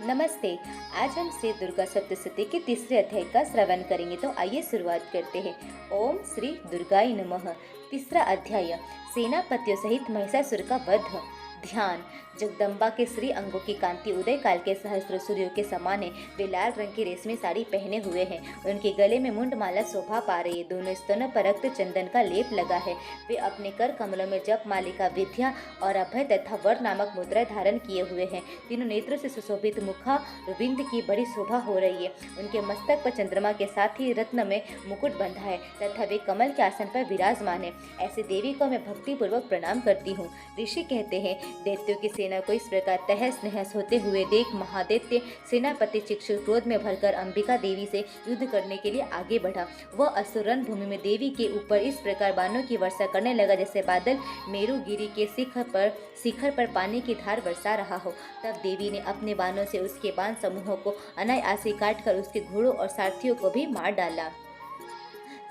नमस्ते। आज हम श्री दुर्गा सप्तशती के तीसरे अध्याय का श्रवण करेंगे, तो आइए शुरुआत करते हैं। ओम श्री दुर्गाय नमः। तीसरा अध्याय, सेनापतियों सहित महिषासुर का वध। ध्यान। जगदम्बा के श्री अंगों की कांति उदय काल के सहस्त्र सूर्यों के समान है। वे लाल रंग की रेशमी साड़ी पहने हुए हैं। उनके गले में मुंडमाला शोभा पा रही है। दोनों स्तनों पर रक्त चंदन का लेप लगा है। वे अपने कर कमलों में जप मालिका, विद्या और अभय तथा वर नामक मुद्रा धारण किए हुए हैं। तीनों नेत्रों से सुशोभित मुखा विंद की बड़ी शोभा हो रही है। उनके मस्तक पर चंद्रमा के साथ ही रत्न में मुकुट बंधा है तथा वे कमल के आसन पर विराजमान है। ऐसे देवी को मैं भक्ति पूर्वक प्रणाम करती हूँ। ऋषि कहते हैं, दैत्यों की सेना को इस प्रकार तहस नहस होते हुए देख महादैत्य सेनापति चिक्षुर क्रोध में भरकर अंबिका देवी से युद्ध करने के लिए आगे बढ़ा। वह असुर रणभूमि में देवी के ऊपर इस प्रकार बाणों की वर्षा करने लगा जैसे बादल मेरुगिरी के शिखर पर पानी की धार बरसा रहा हो। तब देवी ने अपने बाणों से उसके बाण समूहों को अनायासे काटकर उसके घोड़ों और सारथियों को भी मार डाला।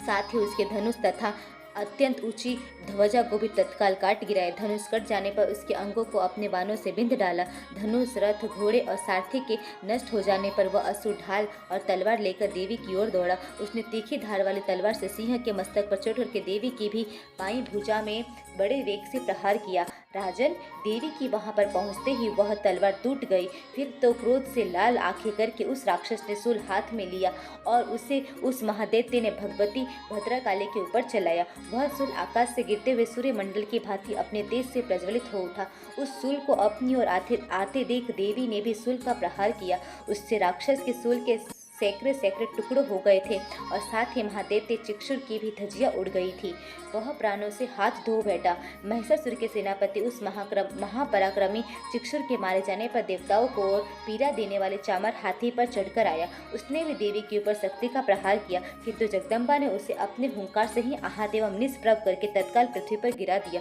साथ ही उसके धनुष तथा अत्यंत ऊंची ध्वजा को भी तत्काल काट गिराया। धनुष कट जाने पर उसके अंगों को अपने बाणों से बिंध डाला। धनुष, रथ, घोड़े और सारथी के नष्ट हो जाने पर वह असुर ढाल और तलवार लेकर देवी की ओर दौड़ा। उसने तीखी धार वाली तलवार से सिंह के मस्तक पर चोट करके देवी की भी बाईं भुजा में बड़े वेग से प्रहार किया। राजन, देवी की वहां पर पहुंचते ही वह तलवार टूट गई। फिर तो क्रोध से लाल आंखें करके उस राक्षस ने शूल हाथ में लिया और उसे उस महादैत्य ने भगवती भद्रकाली के ऊपर चलाया। वह शूल आकाश से गिरते हुए सूर्य मंडल की भांति अपने तेज से प्रज्वलित हो उठा। उस शूल को अपनी ओर आते देख देवी ने भी शूल का प्रहार किया। उससे राक्षस के शूल के सैकड़े सैकड़े टुकड़े हो गए थे और साथ ही महादैत्य चिक्षुर की भी धज्जियां उड़ गई थी। वह प्राणों से हाथ धो बैठा। महिषासुर के सेनापति उस महापराक्रमी चिक्षुर के मारे जाने पर देवताओं को पीड़ा देने वाले चामर हाथी पर चढ़कर आया। उसने भी देवी के ऊपर शक्ति का प्रहार किया, किंतु जगदम्बा ने उसे अपने हुंकार से ही आहत एवं निष्प्रभ करके तत्काल पृथ्वी पर गिरा दिया।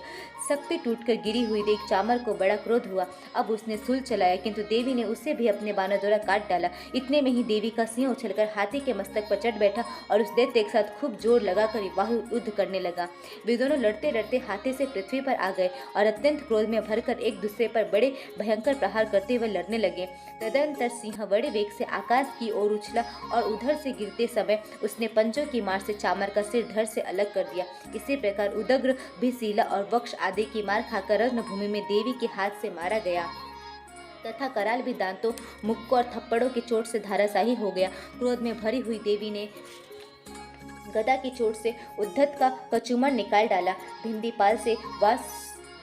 शक्ति टूटकर गिरी हुई देख चामर को बड़ा क्रोध हुआ। अब उसने शूल चलाया, किंतु देवी ने उसे भी अपने बाणों द्वारा काट डाला। इतने में ही देवी का सिंह उछलकर हाथी के मस्तक पर चढ़ बैठा और उस दैत्य के साथ खूब जोर लगाकर वाहु युद्ध करने लगा। वे दोनों लड़ते लड़ते हाथी से पृथ्वी पर आ गए और अत्यंत क्रोध में भरकर एक दूसरे पर बड़े भयंकर प्रहार करते हुए लड़ने लगे। तदनंतर सिंह बड़े वेग से आकाश की ओर उछला और उधर से गिरते समय उसने पंजों की मार से चामर का सिर धड़ से अलग कर दिया। इसी प्रकार उदग्र भी शीला और वक्ष आदि की मार खाकर रणभूमि में देवी के हाथ से मारा गया तथा कराल भी दांतों, मुक्कों और थप्पड़ों की चोट से धाराशाही हो गया। क्रोध में भरी हुई देवी ने गदा की चोट से उद्धत का कचूमर निकाल डाला। भिंदीपाल से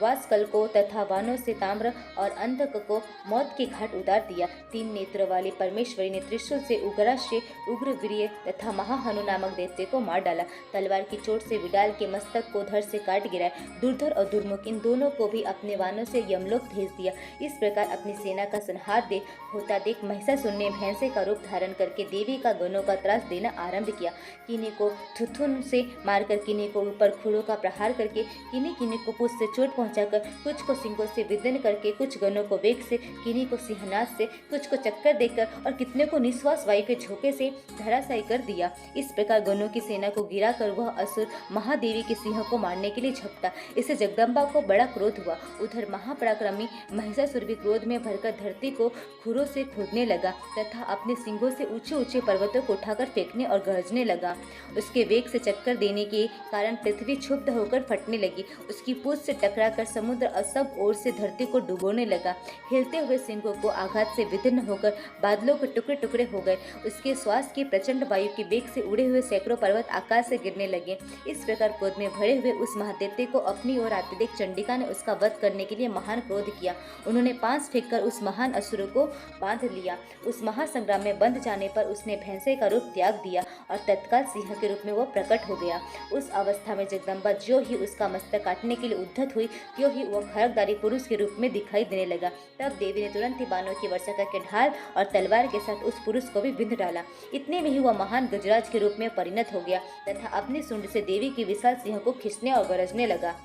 वासकल को तथा वानों से ताम्र और अंधक को मौत के घाट उतार दिया। 3 नेत्र वाली परमेश्वरी ने त्रिशूल से उग्राश्य, उग्रवीर्य तथा महाहनु नामक दैत्य को मार डाला। तलवार की चोट से विडाल के मस्तक को धड़ से काट गिराया। दुर्धर और दुर्मुख इन दोनों को भी अपने वानों से यमलोक भेज दिया। इस प्रकार अपनी सेना का संहार होता देख महिषासुर ने भैंसे का रूप धारण करके देवी का गनों का त्रास देना आरंभ किया। किन्हीं को थुथुन से मारकर, किन्हीं को ऊपर खुरों का प्रहार करके, किन्हीं को पूंछ से चोट पहुंचाकर, कुछ को सिंगों से विदन करके, कुछ गनों को वेग से, किन्हीं को सिंहनाद से, कुछ को चक्कर देकर और कितने को निश्वास वायु के झोंके से धराशायी कर दिया। इस प्रकार गनों की सेना को गिराकर वह असुर महादेवी के सिंह को मारने के लिए झपटा। इससे जगदम्बा को बड़ा क्रोध हुआ। उधर महापराक्रमी महिषासुर भी क्रोध में भरकर धरती को खुरों से खोदने लगा तथा अपने सिंगों से ऊंचे ऊंचे पर्वतों को उठाकर फेंकने और गरजने लगा। उसके वेग से चक्कर देने के कारण पृथ्वी क्षुब्ध होकर फटने लगी। उसकी पूंछ से टकराकर समुद्र और सब ओर से धरती को डुबोने लगा। हिलते हुए सिंगों को आघात से विदीर्ण होकर बादलों के टुकड़े टुकड़े हो गए। उसके श्वास की प्रचंड वायु के वेग से उड़े हुए सैकड़ों पर्वत आकाश से गिरने लगे। इस प्रकार क्रोध में भरे हुए उस महादैत्य को अपनी ओर आते देख चंडिका ने उसका वध करने के लिए महान क्रोध किया। उन्होंने पांस फेंककर उस महान असुर को बांध लिया। उस महासंग्राम में बंध जाने पर उसने भैंसे का रूप त्याग दिया और तत्काल सिंह के रूप में वह प्रकट हो गया। उस अवस्था में जगदम्बा ज्यों ही उसका मस्तक काटने के लिए उद्धत हुई, त्यों ही वह खड्गधारी पुरुष के रूप में दिखाई देने लगा। तब देवी ने तुरंत ही बाणों की वर्षा करके ढाल और तलवार के साथ उस पुरुष को भी बिंध डाला। इतने में ही वह महान गजराज के रूप में परिणत हो गया तथा अपनी सूंड से देवी की विशाल सिंह को खींचने और गरजने लगा।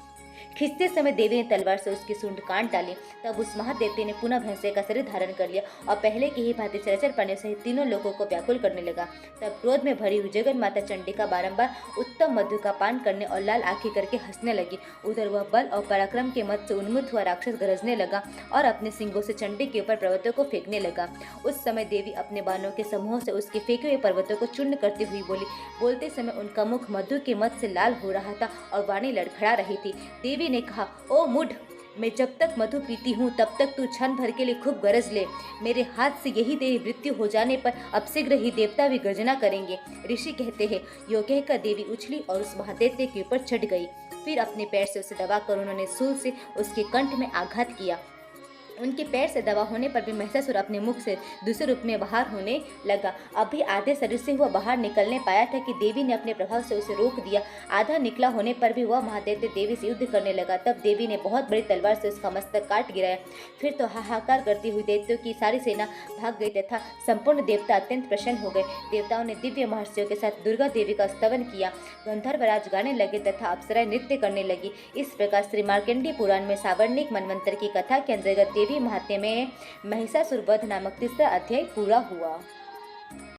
खींचते समय देवी ने तलवार से उसकी सूंड काट डाली। तब उस महादेवते ने पुनः भैंसे का शरीर धारण कर लिया और पहले की ही भांति चराचर प्राणियों सहित तीनों लोगों को व्याकुल करने लगा। तब क्रोध में भरी हुई जगन माता चंडिका बारंबार उत्तम मधु का पान करने और लाल आंखें करके हंसने लगी। उधर वह बल और पराक्रम के मद से उन्मुख हुआ राक्षस गरजने लगा और अपने सिंगों से चंडी के ऊपर पर्वतों को फेंकने लगा। उस समय देवी अपने बाणों के समूह से उसके फेंके हुए पर्वतों को चूर्ण करती हुई बोली। बोलते समय उनका मुख मधु के मद से लाल हो रहा था और वाणी लड़खड़ा रही थी। देवी ने कहा, ओ मूढ़, मैं जब तक मधु पीती हूँ तब तक तू क्षण भर के लिए खूब गरज ले। मेरे हाथ से यही तेरी मृत्यु हो जाने पर अब शीघ्र ही देवता भी गर्जना करेंगे। ऋषि कहते हैं, यो कहकर देवी उछली और उस महादेवते के ऊपर चढ़ गई। फिर अपने पैर से उसे दबाकर उन्होंने शूल से उसके कंठ में आघात किया। उनके पैर से दबा होने पर भी महिषासुर अपने मुख से दूसरे रूप में बाहर होने लगा। अभी आधे शरीर से वह बाहर निकलने पाया था कि देवी ने अपने प्रभाव से उसे रोक दिया। आधा निकला होने पर भी वह महादैत्य देवी से युद्ध करने लगा। तब देवी ने बहुत बड़ी तलवार से उसका मस्तक काट गिराया। फिर तो हाहाकार करती हुई दैत्यों की सारी सेना भाग गई तथा संपूर्ण देवता अत्यंत प्रसन्न हो गए। देवताओं ने दिव्य महर्षियों के साथ दुर्गा देवी का स्तवन किया। गंधर्वराज गाने लगे तथा अप्सराएं नृत्य करने लगी। इस प्रकार श्री मार्कंडेय पुराण में सावर्णिक मनवंतर की कथा के अंतर्गत देवी महात्म्य में महिषासुर वध नामक तीसरा अध्याय पूरा हुआ।